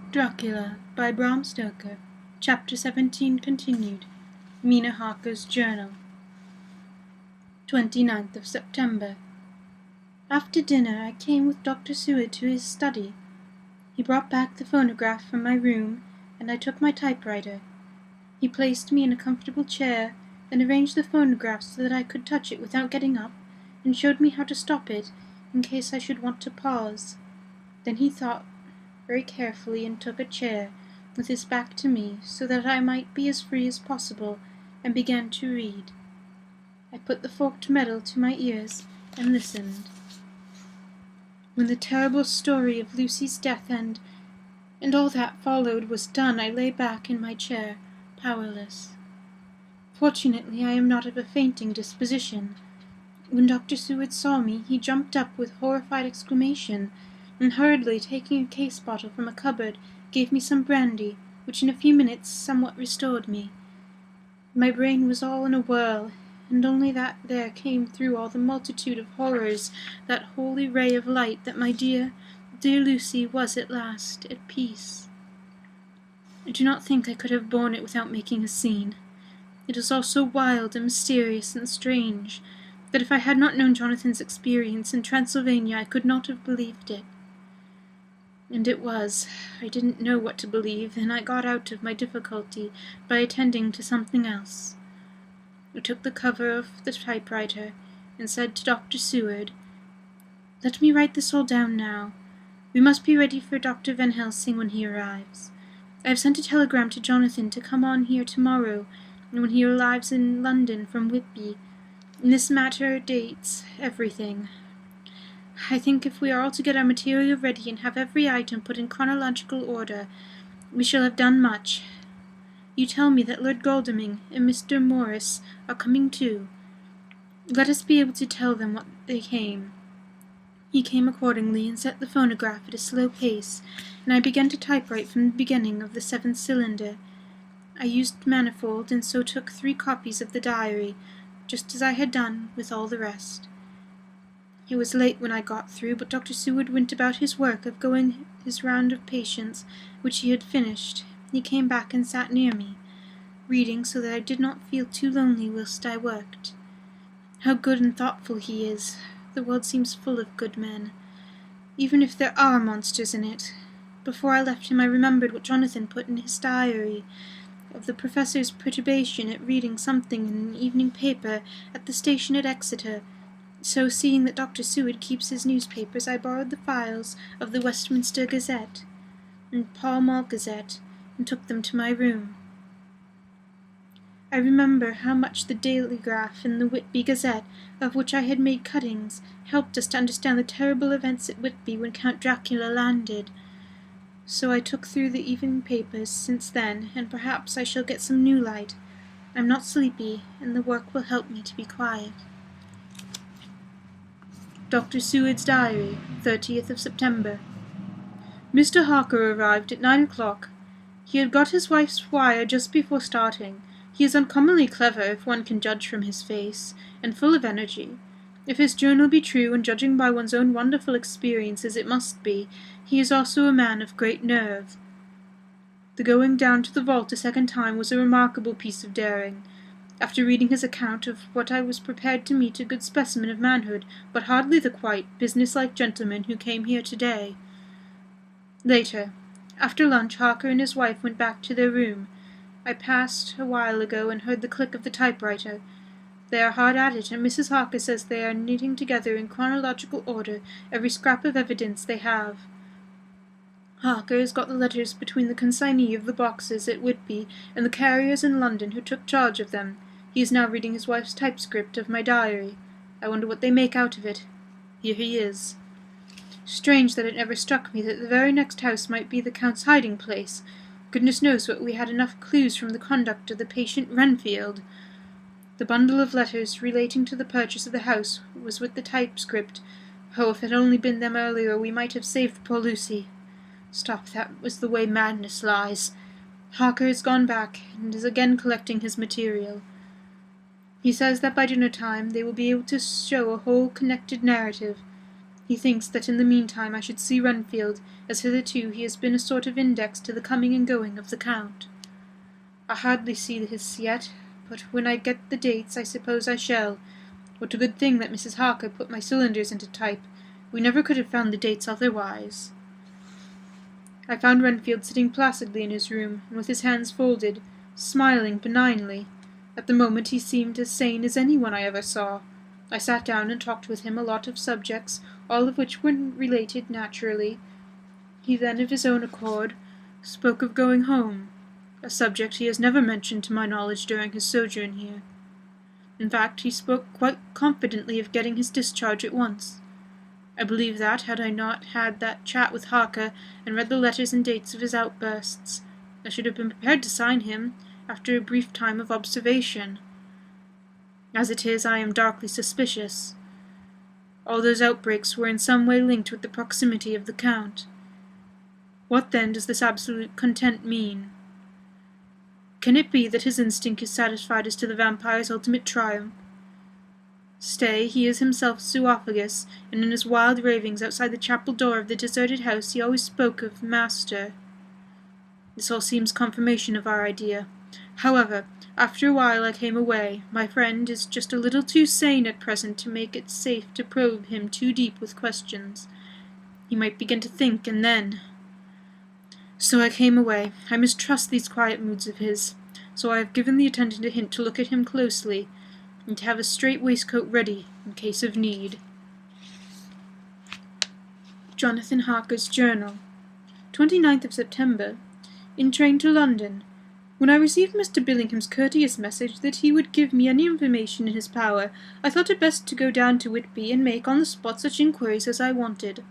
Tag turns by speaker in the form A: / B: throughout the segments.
A: Dracula by Bram Stoker. Chapter 17 continued. Mina Harker's Journal. 29th of September. After dinner I came with Dr. Seward to his study. He brought back the phonograph from my room, and I took my typewriter. He placed me in a comfortable chair, then arranged the phonograph so that I could touch it without getting up, and showed me how to stop it in case I should want to pause. Then he thought very carefully and took a chair with his back to me so that I might be as free as possible, and began to read. I put the forked metal to my ears and listened. When the terrible story of Lucy's death and all that followed was done, I lay back in my chair, powerless. Fortunately, I am not of a fainting disposition. When Dr. Seward saw me, he jumped up with horrified exclamation, and hurriedly taking a case bottle from a cupboard, gave me some brandy, which in a few minutes somewhat restored me. My brain was all in a whirl, and only that there came through all the multitude of horrors that holy ray of light that my dear, dear Lucy was at last at peace. I do not think I could have borne it without making a scene. It is all so wild and mysterious and strange, that if I had not known Jonathan's experience in Transylvania I could not have believed it. And it was. I didn't know what to believe, and I got out of my difficulty by attending to something else. I took the cover of the typewriter and said to Dr. Seward, "Let me write this all down now. We must be ready for Dr. Van Helsing when he arrives. I have sent a telegram to Jonathan to come on here tomorrow, and when he arrives in London from Whitby. This matter dates everything. I think if we are all to get our material ready and have every item put in chronological order, we shall have done much. You tell me that Lord Godalming and Mr. Morris are coming too. Let us be able to tell them what they came." He came accordingly and set the phonograph at a slow pace, and I began to typewrite from the beginning of the 7th cylinder. I used manifold, and so took 3 copies of the diary, just as I had done with all the rest. It was late when I got through, but Dr. Seward went about his work of going his round of patients, which he had finished. He came back and sat near me, reading so that I did not feel too lonely whilst I worked. How good and thoughtful he is! The world seems full of good men, even if there are monsters in it. Before I left him I remembered what Jonathan put in his diary, of the professor's perturbation at reading something in an evening paper at the station at Exeter. So, seeing that Dr. Seward keeps his newspapers, I borrowed the files of the Westminster Gazette and Pall Mall Gazette, and took them to my room. I remember how much the Dailygraph and the Whitby Gazette, of which I had made cuttings, helped us to understand the terrible events at Whitby when Count Dracula landed. So I took through the evening papers since then, and perhaps I shall get some new light. I'm not sleepy, and the work will help me to be quiet. Dr. Seward's Diary, 30th of September. Mr. Harker arrived at 9 o'clock. He had got his wife's wire just before starting. He is uncommonly clever, if one can judge from his face, and full of energy. If his journal be true, and judging by one's own wonderful experiences it must be, he is also a man of great nerve. The going down to the vault a second time was a remarkable piece of daring. After reading his account of what I was prepared to meet a good specimen of manhood, but hardly the quite business-like gentleman who came here to-day. Later. After lunch, Harker and his wife went back to their room. I passed a while ago and heard the click of the typewriter. They are hard at it, and Mrs. Harker says they are knitting together in chronological order every scrap of evidence they have. Harker has got the letters between the consignee of the boxes at Whitby and the carriers in London who took charge of them. He is now reading his wife's typescript of my diary. I wonder what they make out of it. Here he is. Strange that it never struck me that the very next house might be the Count's hiding-place. Goodness knows what we had enough clues from the conduct of the patient Renfield. The bundle of letters relating to the purchase of the house was with the typescript. Oh, if it had only been them earlier, we might have saved poor Lucy. Stop, that was the way madness lies. Harker has gone back, and is again collecting his material. He says that by dinner-time they will be able to show a whole connected narrative. He thinks that in the meantime I should see Renfield, as hitherto he has been a sort of index to the coming and going of the Count. I hardly see this yet, but when I get the dates I suppose I shall. What a good thing that Mrs. Harker put my cylinders into type. We never could have found the dates otherwise. I found Renfield sitting placidly in his room, and with his hands folded, smiling benignly. At the moment he seemed as sane as anyone I ever saw. I sat down and talked with him a lot of subjects, all of which were related naturally. He then, of his own accord, spoke of going home, a subject he has never mentioned to my knowledge during his sojourn here. In fact, he spoke quite confidently of getting his discharge at once. I believe that, had I not had that chat with Harker and read the letters and dates of his outbursts, I should have been prepared to sign him after a brief time of observation. As it is, I am darkly suspicious. All those outbreaks were in some way linked with the proximity of the Count. What then does this absolute content mean? Can it be that his instinct is satisfied as to the vampire's ultimate triumph? Stay, he is himself zoophagous, and in his wild ravings outside the chapel door of the deserted house he always spoke of Master. This all seems confirmation of our idea. However, after a while I came away. My friend is just a little too sane at present to make it safe to probe him too deep with questions. He might begin to think, and then... So I came away. I mistrust these quiet moods of his, so I have given the attendant a hint to look at him closely, and to have a strait waistcoat ready in case of need. Jonathan Harker's Journal. 29th of September. In train to London. When I received Mr. Billingham's courteous message that he would give me any information in his power, I thought it best to go down to Whitby and make on the spot such inquiries as I wanted.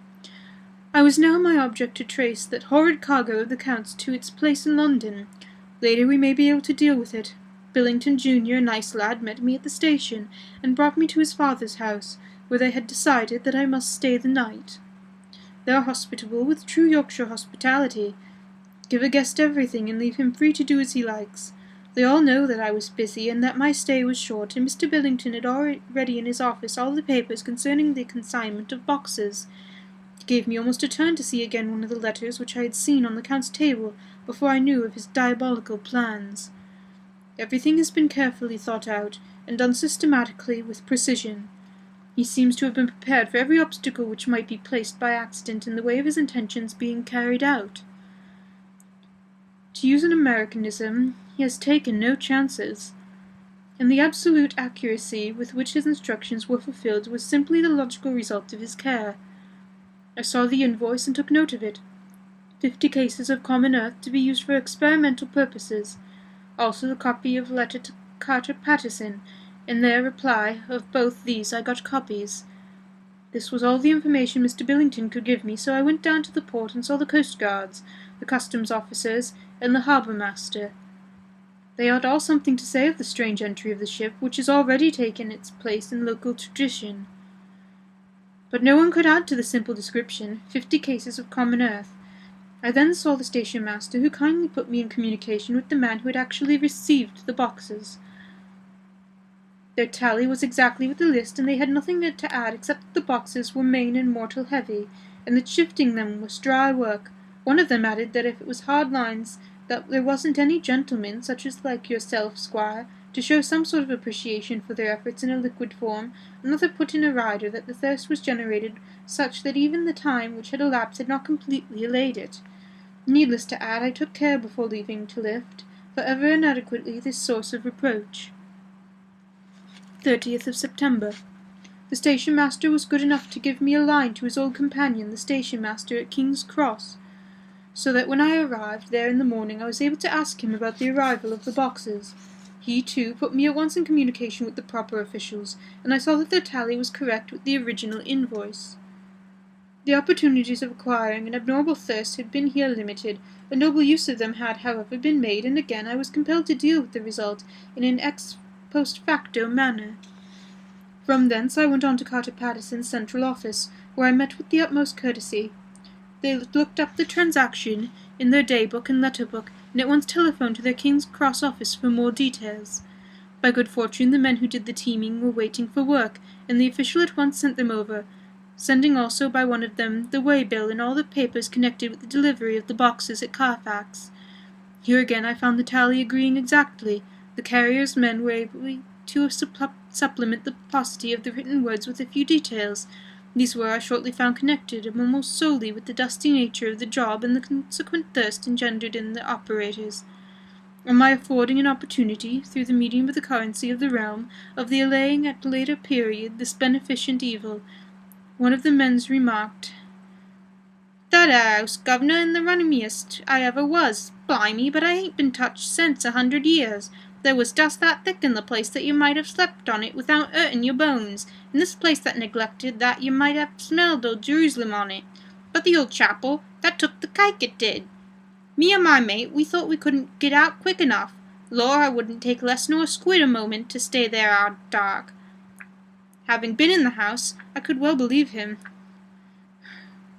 A: I was now my object to trace that horrid cargo of the Count's to its place in London. Later we may be able to deal with it. Billington Jr., a nice lad, met me at the station, and brought me to his father's house, where they had decided that I must stay the night. They are hospitable with true Yorkshire hospitality. Give a guest everything, and leave him free to do as he likes. They all know that I was busy, and that my stay was short, and Mr. Billington had already in his office all the papers concerning the consignment of boxes. It gave me almost a turn to see again one of the letters which I had seen on the Count's table before I knew of his diabolical plans. Everything has been carefully thought out, and done systematically with precision. He seems to have been prepared for every obstacle which might be placed by accident in the way of his intentions being carried out. To use an Americanism, he has taken no chances, and the absolute accuracy with which his instructions were fulfilled was simply the logical result of his care. I saw the invoice and took note of it. 50 cases of common earth to be used for experimental purposes, also the copy of letter to Carter Paterson, and their reply. Of both these I got copies. This was all the information Mr. Billington could give me, so I went down to the port and saw the coastguards, the customs officers, and the harbour-master. They had all something to say of the strange entry of the ship, which has already taken its place in local tradition. But no one could add to the simple description, 50 cases of common earth. I then saw the station-master, who kindly put me in communication with the man who had actually received the boxes. Their tally was exactly with the list, and they had nothing to add except that the boxes were main and mortal heavy, and that shifting them was dry work. One of them added that if it was hard lines, that there wasn't any gentleman, such as like yourself, squire, to show some sort of appreciation for their efforts in a liquid form. Another put in a rider that the thirst was generated such that even the time which had elapsed had not completely allayed it. Needless to add, I took care before leaving to lift, for ever inadequately, this source of reproach. 30th of September. The station-master was good enough to give me a line to his old companion, the station-master at King's Cross, so that when I arrived there in the morning I was able to ask him about the arrival of the boxes. He, too, put me at once in communication with the proper officials, and I saw that their tally was correct with the original invoice. The opportunities of acquiring an abnormal thirst had been here limited. A noble use of them had, however, been made, and again I was compelled to deal with the result in an ex post facto manner. From thence I went on to Carter Paterson's central office, where I met with the utmost courtesy. They looked up the transaction in their day-book and letter-book, and at once telephoned to their King's Cross office for more details. By good fortune the men who did the teaming were waiting for work, and the official at once sent them over sending also by one of them the way-bill and all the papers connected with the delivery of the boxes at Carfax. Here again I found the tally agreeing exactly. The carrier's men were able to supplement the paucity of the written words with a few details. These were, I shortly found, connected almost solely with the dusty nature of the job and the consequent thirst engendered in the operators. On my affording an opportunity, through the medium of the currency of the realm, of the allaying at a later period this beneficent evil, one of the men remarked, "That house, governor, in the runningest I ever was. Blimey, but I ain't been touched since 100 years. There was dust that thick in the place that you might have slept on it without hurting your bones. In this place that neglected that you might have smelled old Jerusalem on it. But the old chapel, that took the kike it did. Me and my mate, we thought we couldn't get out quick enough. Lor, I wouldn't take less nor a squid a moment to stay there out dark." Having been in the house, I could well believe him.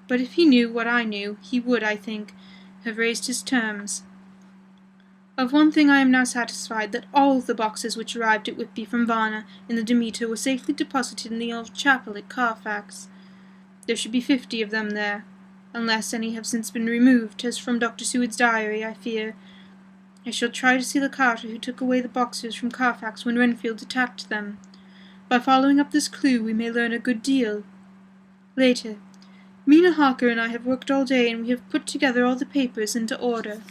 A: But if he knew what I knew, he would, I think, have raised his terms. Of one thing I am now satisfied, that all the boxes which arrived at Whitby from Varna in the Demeter were safely deposited in the old chapel at Carfax. There should be 50 of them there, unless any have since been removed, as from Dr. Seward's diary, I fear. I shall try to see the carter who took away the boxes from Carfax when Renfield attacked them. By following up this clue we may learn a good deal. Later, Mina Harker and I have worked all day, and we have put together all the papers into order.